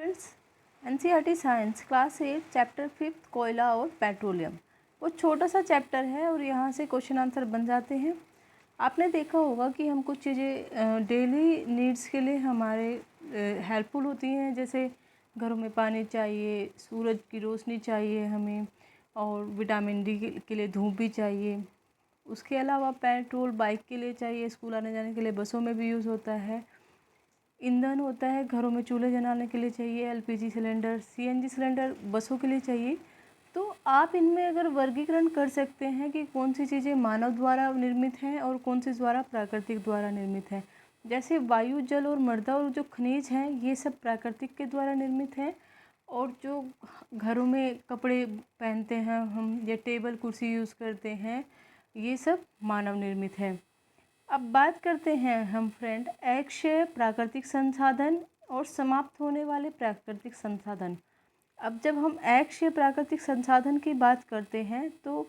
Friends, NCERT science class 8 chapter 5 कोयला और petroleum. वो छोटा सा चैप्टर है और यहाँ से क्वेश्चन आंसर बन जाते हैं। आपने देखा होगा कि हम कुछ चीज़ें डेली नीड्स के लिए हमारे हेल्पफुल होती हैं, जैसे घरों में पानी चाहिए, सूरज की रोशनी चाहिए हमें, और विटामिन डी के लिए धूप भी चाहिए। उसके अलावा पेट्रोल बाइक के लिए चाहिए, स्कूल आने जाने के लिए बसों में भी यूज़ होता है। ईंधन होता है, घरों में चूल्हे जलाने के लिए चाहिए। एलपीजी सिलेंडर, सीएनजी सिलेंडर बसों के लिए चाहिए। तो आप इनमें अगर वर्गीकरण कर सकते हैं कि कौन सी चीज़ें मानव द्वारा निर्मित हैं और कौन सी द्वारा प्राकृतिक द्वारा निर्मित हैं। जैसे वायु, जल और मृदा और जो खनिज हैं, ये सब प्राकृतिक के द्वारा निर्मित हैं। और जो घरों में कपड़े पहनते हैं हम, या टेबल कुर्सी यूज़ करते हैं, ये सब मानव निर्मित है। अब बात करते हैं हम फ्रेंड अक्षय प्राकृतिक संसाधन और समाप्त होने वाले प्राकृतिक संसाधन। अब जब हम अक्षय प्राकृतिक संसाधन की बात करते हैं तो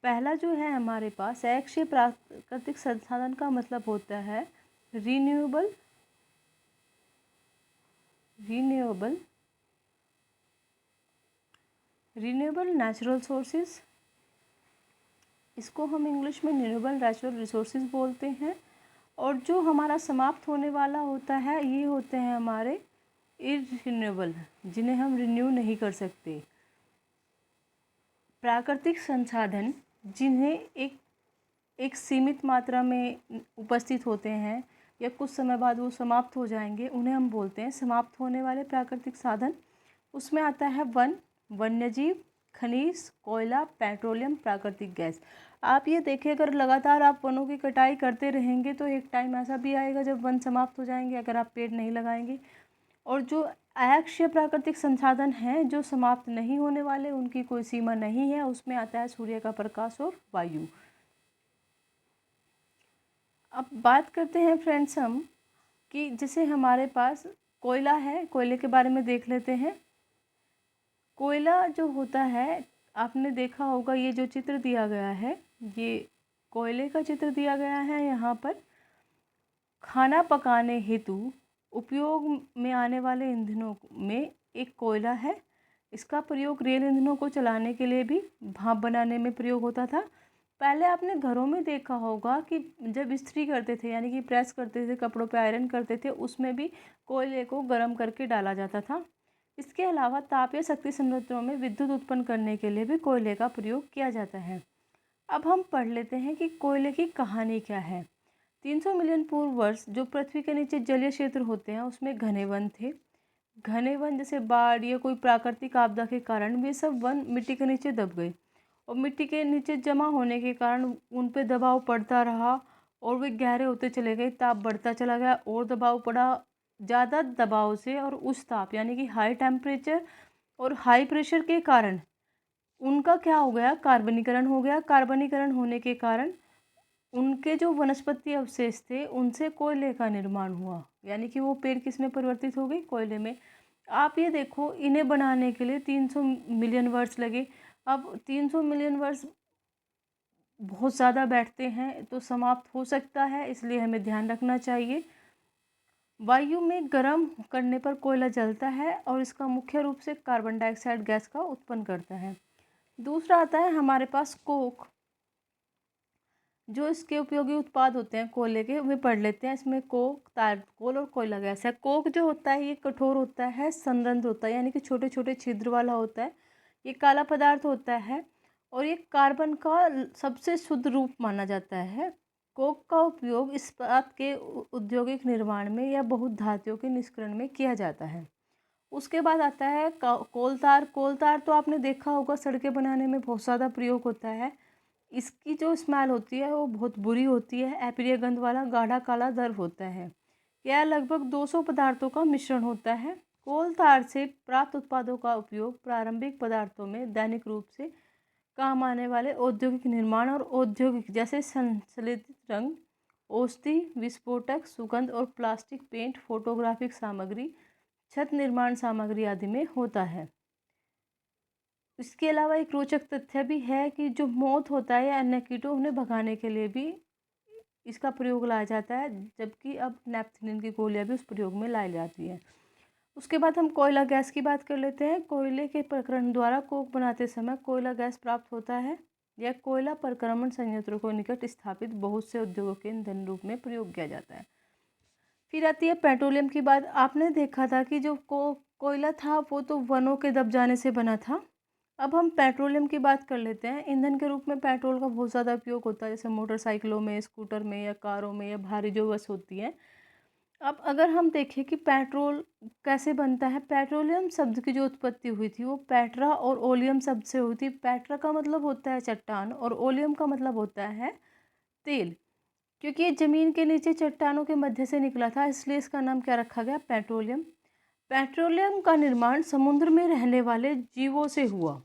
पहला जो है हमारे पास अक्षय प्राकृतिक संसाधन का मतलब होता है रिन्यूएबल नेचुरल सोर्सेज। इसको हम इंग्लिश में रिन्यूएबल नेचुरल रिसोर्सेज बोलते हैं। और जो हमारा समाप्त होने वाला होता है, ये होते हैं हमारे इरिन्यूएबल, जिन्हें हम रिन्यू नहीं कर सकते। प्राकृतिक संसाधन जिन्हें एक सीमित मात्रा में उपस्थित होते हैं या कुछ समय बाद वो समाप्त हो जाएंगे, उन्हें हम बोलते हैं समाप्त होने वाले प्राकृतिक साधन। उसमें आता है वन्यजीव, खनिज, कोयला, पेट्रोलियम, प्राकृतिक गैस। आप ये देखें, अगर लगातार आप वनों की कटाई करते रहेंगे तो एक टाइम ऐसा भी आएगा जब वन समाप्त हो जाएंगे, अगर आप पेड़ नहीं लगाएंगे। और जो अक्षय प्राकृतिक संसाधन हैं जो समाप्त नहीं होने वाले, उनकी कोई सीमा नहीं है, उसमें आता है सूर्य का प्रकाश और वायु। अब बात करते हैं फ्रेंड्स हम कि जैसे हमारे पास कोयला है, कोयले के बारे में देख लेते हैं। कोयला जो होता है, आपने देखा होगा, ये जो चित्र दिया गया है, ये कोयले का चित्र दिया गया है। यहाँ पर खाना पकाने हेतु उपयोग में आने वाले ईंधनों में एक कोयला है। इसका प्रयोग रेल ईंधनों को चलाने के लिए भी भाप बनाने में प्रयोग होता था। पहले आपने घरों में देखा होगा कि जब इस्त्री करते थे, यानी कि प्रेस करते थे, कपड़ों पे आयरन करते थे, उसमें भी कोयले को गर्म करके डाला जाता था। इसके अलावा ताप या शक्ति संयंत्रों में विद्युत उत्पन्न करने के लिए भी कोयले का प्रयोग किया जाता है। अब हम पढ़ लेते हैं कि कोयले की कहानी क्या है। 300 मिलियन पूर्व वर्ष जो पृथ्वी के नीचे जलीय क्षेत्र होते हैं, उसमें घने वन थे। घने वन जैसे बाढ़ या कोई प्राकृतिक आपदा के कारण वे सब वन मिट्टी के नीचे दब गए, और मिट्टी के नीचे जमा होने के कारण उन पे दबाव पड़ता रहा और वे गहरे होते चले गए। ताप बढ़ता चला गया और दबाव पड़ा। ज़्यादा दबाव से और उस ताप यानी कि हाई टेम्परेचर और हाई प्रेशर के कारण उनका क्या हो गया, कार्बनीकरण हो गया। कार्बनीकरण होने के कारण उनके जो वनस्पति अवशेष थे, उनसे कोयले का निर्माण हुआ, यानी कि वो पेड़ किस में परिवर्तित हो गई, कोयले में। आप ये देखो, इन्हें बनाने के लिए 300 मिलियन वर्ष लगे। अब 300 मिलियन वर्ष बहुत ज़्यादा बैठते हैं तो समाप्त हो सकता है, इसलिए हमें ध्यान रखना चाहिए। वायु में गर्म करने पर कोयला जलता है और इसका मुख्य रूप से कार्बन डाइऑक्साइड गैस का उत्पन्न करता है। दूसरा आता है हमारे पास कोक। जो इसके उपयोगी उत्पाद होते हैं कोयले के, वे पढ़ लेते हैं। इसमें कोक, तारकोल और कोयला गैस है। कोक जो होता है, ये कठोर होता है, संरंध्र होता है, यानी कि छोटे छोटे छिद्र वाला होता है। ये काला पदार्थ होता है और ये कार्बन का सबसे शुद्ध रूप माना जाता है। कोक का उपयोग इस्पात के औद्योगिक निर्माण में या बहुत धातुओं के निष्करण में किया जाता है। उसके बाद आता है कोलतार। कोलतार तो आपने देखा होगा, सड़कें बनाने में बहुत ज़्यादा प्रयोग होता है। इसकी जो स्मेल होती है वो बहुत बुरी होती है, अप्रिय गंध वाला गाढ़ा काला द्रव होता है। यह लगभग 200 पदार्थों का मिश्रण होता है। कोलतार से प्राप्त उत्पादों का उपयोग प्रारंभिक पदार्थों में दैनिक रूप से काम आने वाले औद्योगिक निर्माण और औद्योगिक जैसे संश्लेषित रंग, औषधि, विस्फोटक, सुगंध और प्लास्टिक, पेंट, फोटोग्राफिक सामग्री, छत निर्माण सामग्री आदि में होता है। इसके अलावा एक रोचक तथ्य भी है कि जो मोथ होता है या अन्य कीटों, उन्हें भगाने के लिए भी इसका प्रयोग लाया जाता है, जबकि अब नेपथलीन की गोलियां भी उस प्रयोग में लाई जाती है। उसके बाद हम कोयला गैस की बात कर लेते हैं। कोयले के प्रक्रमण द्वारा कोक बनाते समय कोयला गैस प्राप्त होता है। यह कोयला प्रक्रमण संयंत्रों को निकट स्थापित बहुत से उद्योगों के ईंधन रूप में प्रयोग किया जाता है। फिर आती है पेट्रोलियम की बात। आपने देखा था कि जो कोयला था वो तो वनों के दब जाने से बना था। अब हम पेट्रोलियम की बात कर लेते हैं। ईंधन के रूप में पेट्रोल का बहुत ज़्यादा उपयोग होता है, जैसे मोटरसाइकिलों में, स्कूटर में या कारों में या भारी जो बस होती है। अब अगर हम देखें कि पेट्रोल कैसे बनता है, पेट्रोलियम शब्द की जो उत्पत्ति हुई थी वो पेट्रा और ओलियम शब्द से हुई थी। पेट्रा का मतलब होता है चट्टान और ओलियम का मतलब होता है तेल। क्योंकि ये ज़मीन के नीचे चट्टानों के मध्य से निकला था, इसलिए इसका नाम क्या रखा गया, पेट्रोलियम। पेट्रोलियम का निर्माण समुद्र में रहने वाले जीवों से हुआ।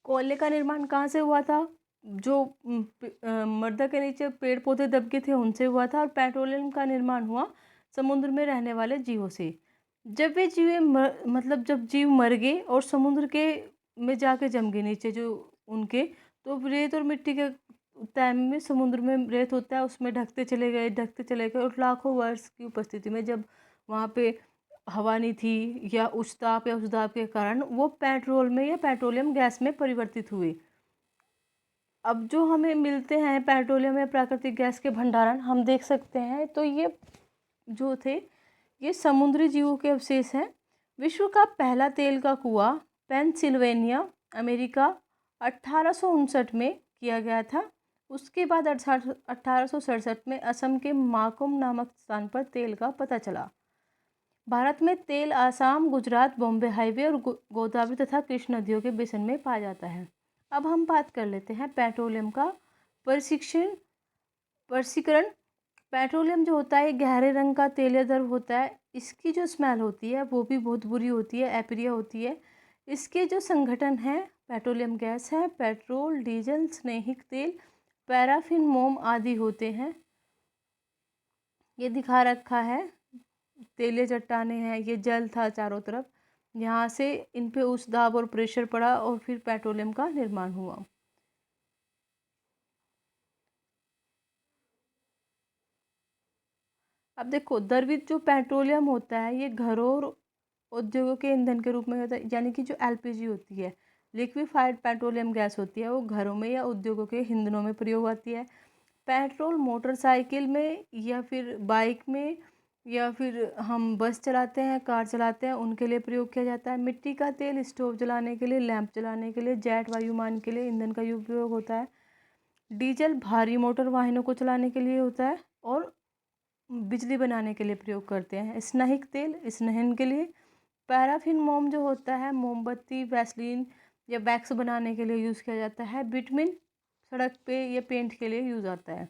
कोयले का निर्माण कहाँ से हुआ था, जो मृदा के नीचे पेड़ पौधे दब गए थे उनसे हुआ था। और पेट्रोलियम का निर्माण हुआ समुद्र में रहने वाले जीवों से। जब वे मतलब जब जीव मर गए और समुद्र के में जाके जम गए नीचे जो उनके, तो रेत और मिट्टी के टाइम में समुद्र में रेत होता है, उसमें ढकते चले गए और लाखों वर्ष की उपस्थिति में जब वहाँ पे हवा नहीं थी या उच्च ताप या उस दाब के कारण वो पेट्रोल में या पेट्रोलियम गैस में परिवर्तित हुए। अब जो हमें मिलते हैं पेट्रोलियम या प्राकृतिक गैस के भंडारण हम देख सकते हैं, तो ये जो थे ये समुद्री जीवों के अवशेष हैं। विश्व का पहला तेल का कुआं पेंसिल्वेनिया, अमेरिका 1859 में किया गया था। उसके बाद 1867 में असम के माकुम नामक स्थान पर तेल का पता चला। भारत में तेल आसाम, गुजरात, बॉम्बे हाईवे और गोदावरी तथा कृष्ण नदियों के बेसिन में पाया जाता है। अब हम बात कर लेते हैं पेट्रोलियम का प्रशिक्षण। पेट्रोलियम जो होता है गहरे रंग का तेलीय द्रव होता है। इसकी जो स्मेल होती है वो भी बहुत बुरी होती है, एपिरिया होती है। इसके जो संगठन हैं पेट्रोलियम गैस है, पेट्रोल, डीजल, स्नेहिक तेल, पैराफिन, मोम आदि होते हैं। ये दिखा रखा है, तेलीय चट्टानें हैं, ये जल था चारों तरफ, यहाँ से इन पे उस दाब और प्रेशर पड़ा और फिर पेट्रोलियम का निर्माण हुआ। अब देखो द्रवित जो पेट्रोलियम होता है ये घरों और उद्योगों के ईंधन के रूप में होता है, यानी कि जो एलपीजी होती है, लिक्विफाइड पेट्रोलियम गैस होती है, वो घरों में या उद्योगों के ईंधनों में प्रयोग आती है। पेट्रोल मोटरसाइकिल में या फिर बाइक में या फिर हम बस चलाते हैं, कार चलाते हैं, उनके लिए प्रयोग किया जाता है। मिट्टी का तेल स्टोव जलाने के लिए, लैंप जलाने के लिए, जेट वायुयान के लिए ईंधन का उपयोग होता है। डीजल भारी मोटर वाहनों को चलाने के लिए होता है और बिजली बनाने के लिए प्रयोग करते हैं। स्नेहिक तेल स्नेहन के लिए। पैराफिन मोम जो होता है मोमबत्ती, वैसलीन या वैक्स बनाने के लिए यूज़ किया जाता है। बिटमिन सड़क पे या पेंट के लिए यूज़ आता है।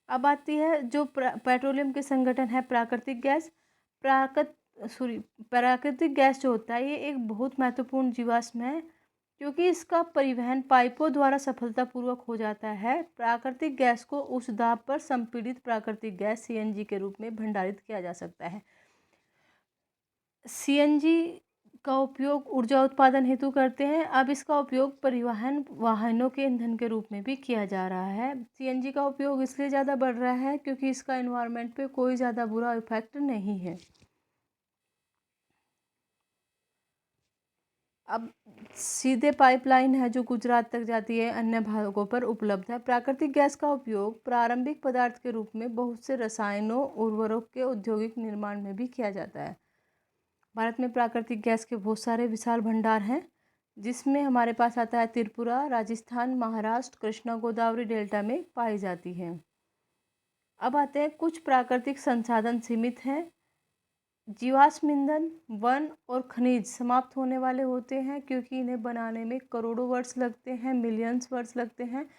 अब आती है जो पेट्रोलियम के संगठन है प्राकृतिक गैस। प्राकृतिक गैस जो होता है ये एक बहुत महत्वपूर्ण जीवाश्म है, क्योंकि इसका परिवहन पाइपों द्वारा सफलतापूर्वक हो जाता है। प्राकृतिक गैस को उस दाब पर संपीड़ित प्राकृतिक गैस सीएनजी के रूप में भंडारित किया जा सकता है। सीएनजी का उपयोग ऊर्जा उत्पादन हेतु करते हैं। अब इसका उपयोग परिवहन वाहनों के ईंधन के रूप में भी किया जा रहा है। सीएनजी का उपयोग इसलिए ज़्यादा बढ़ रहा है क्योंकि इसका एनवायरनमेंट पे कोई ज़्यादा बुरा इफेक्ट नहीं है। अब सीधे पाइपलाइन है जो गुजरात तक जाती है, अन्य भागों पर उपलब्ध है। प्राकृतिक गैस का उपयोग प्रारंभिक पदार्थ के रूप में बहुत से रसायनों उर्वरक के औद्योगिक निर्माण में भी किया जाता है। भारत में प्राकृतिक गैस के बहुत सारे विशाल भंडार हैं, जिसमें हमारे पास आता है त्रिपुरा, राजस्थान, महाराष्ट्र, कृष्णा गोदावरी डेल्टा में पाई जाती हैं। अब आते हैं कुछ प्राकृतिक संसाधन सीमित हैं। जीवाश्म ईंधन, वन और खनिज समाप्त होने वाले होते हैं, क्योंकि इन्हें बनाने में करोड़ों वर्ष लगते हैं, मिलियंस वर्ष लगते हैं।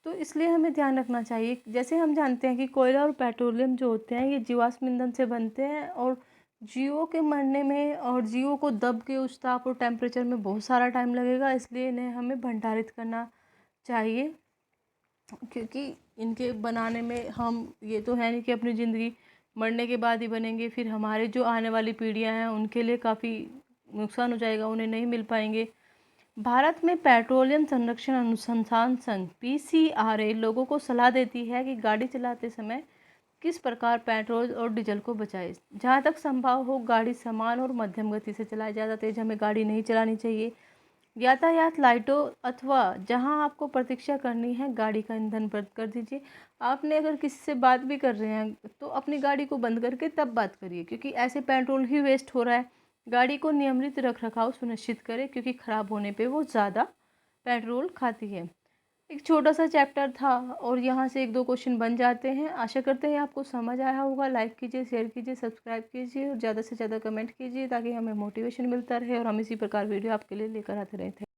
तो इसलिए हमें ध्यान रखना चाहिए। जैसे हम जानते हैं कि कोयला और पेट्रोलियम जो होते हैं ये जीवाश्म ईंधन से बनते हैं और जीवों के मरने में और जीवों को दब के उस ताप और टेम्परेचर में बहुत सारा टाइम लगेगा, इसलिए इन्हें हमें भंडारित करना चाहिए। क्योंकि इनके बनाने में हम ये तो है नहीं कि अपनी ज़िंदगी मरने के बाद ही बनेंगे, फिर हमारे जो आने वाली पीढ़ियां हैं उनके लिए काफ़ी नुकसान हो जाएगा, उन्हें नहीं मिल पाएंगे। भारत में पेट्रोलियम संरक्षण अनुसंधान संघ PCRA लोगों को सलाह देती है कि गाड़ी चलाते समय किस प्रकार पेट्रोल और डीजल को बचाएं। जहाँ तक संभव हो गाड़ी समान और मध्यम गति से चलाएं। ज़्यादा तेज हमें गाड़ी नहीं चलानी चाहिए। यातायात लाइटों अथवा जहां आपको प्रतीक्षा करनी है गाड़ी का ईंधन बंद कर दीजिए। आपने अगर किसी से बात भी कर रहे हैं तो अपनी गाड़ी को बंद करके तब बात करिए, क्योंकि ऐसे पेट्रोल ही वेस्ट हो रहा है। गाड़ी को नियमित रख रखाव सुनिश्चित करें, क्योंकि ख़राब होने पे वो ज़्यादा पेट्रोल खाती है। एक छोटा सा चैप्टर था और यहाँ से 1-2 क्वेश्चन बन जाते हैं। आशा करते हैं आपको समझ आया होगा। लाइक कीजिए, शेयर कीजिए, सब्सक्राइब कीजिए और ज़्यादा से ज़्यादा कमेंट कीजिए, ताकि हमें मोटिवेशन मिलता रहे और हम इसी प्रकार वीडियो आपके लिए लेकर आते रहते हैं।